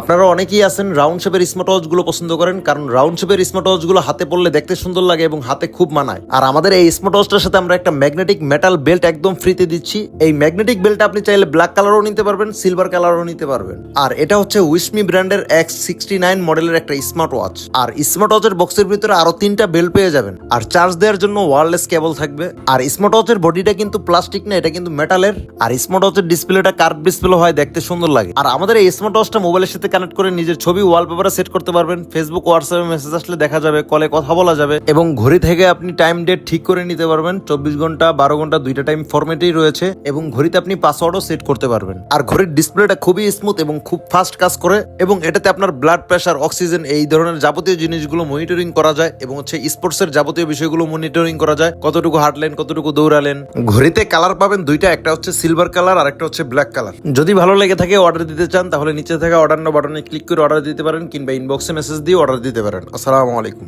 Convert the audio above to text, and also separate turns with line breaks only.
আপনারা অনেকেই আছেন রাউন্ড শেপের স্মার্ট ওয়াচ গুলো পছন্দ করেন, কারণ রাউন্ড শেপের স্মার্ট ওয়াচ গুলো হাতে পড়লে দেখতে সুন্দর লাগে এবং হাতে খুব মানায়। আর আমাদের এই স্মার্ট ওয়াচটার সাথে আমরা একটা ম্যাগনেটিক মেটাল বেল্ট একদম ফ্রিতে দিচ্ছি। এই ম্যাগনেটিক বেল্টটা আপনি চাইলে ব্ল্যাক কালারও নিতে পারবেন, সিলভার কালারও নিতে পারবেন। আর এটা হচ্ছে উইসমি ব্র্যান্ডের X69 মডেলের একটা স্মার্ট ওয়াচ। আর স্মার্ট ওয়াচের বক্সের ভিতরে আরো 3টা বেল্ট পেয়ে যাবেন, আর চার্জ দেওয়ার জন্য ওয়্যারলেস কেবল থাকবে। আর স্মার্ট ওয়াচের বডিটা কিন্তু প্লাস্টিক না, এটা কিন্তু মেটালের। আর স্মার্ট ওয়াচের ডিসপ্লেটা কার্ভ ডিসপ্লে হয়, দেখতে সুন্দর লাগে। আর আমাদের এই স্মার্ট ওয়াচটা মোবাইলের সাথে কানেক্ট করে নিজের ছবি ওয়ালপেপারে সেট করতে পারবেন। ফেসবুক, হোয়াটসঅ্যাপে মেসেজ আসলে দেখা যাবে, কলে কথা বলা যাবে, এবং ঘড়ি থেকে আপনি টাইম ডেট ঠিক করে নিতে পারবেন। 24 ঘন্টা, 12 ঘন্টা, দুইটা টাইম ফরম্যাটেই রয়েছে, এবং ঘড়িতে আপনি পাসওয়ার্ডও সেট করতে পারবেন। আর ঘড়ির ডিসপ্লেটা খুবই স্মুথ এবং খুব ফাস্ট কাজ করে, এবং এটাতে আপনার ব্লাড প্রেশার, অক্সিজেন, এই ধরনের যাবতীয় জিনিসগুলো মনিটরিং করা যায়, এবং হচ্ছে স্পোর্টসের যাবতীয় বিষয়গুলো মনিটরিং করা যায়, কতটুকু হাঁটলেন, কতটুকু দৌড়ালেন। ঘড়িতে কালার পাবেন দুইটা, একটা হচ্ছে সিলভার কালার আর একটা হচ্ছে ব্ল্যাক কালার। যদি ভালো লেগে থাকে, অর্ডার দিতে চান, তাহলে নিচে থাকা অর্ডার নাও বাটনে ক্লিক করে অর্ডার দিতে পারেন, কিংবা ইনবক্সে মেসেজ দিয়ে অর্ডার দিতে পারেন। আসসালামু আলাইকুম।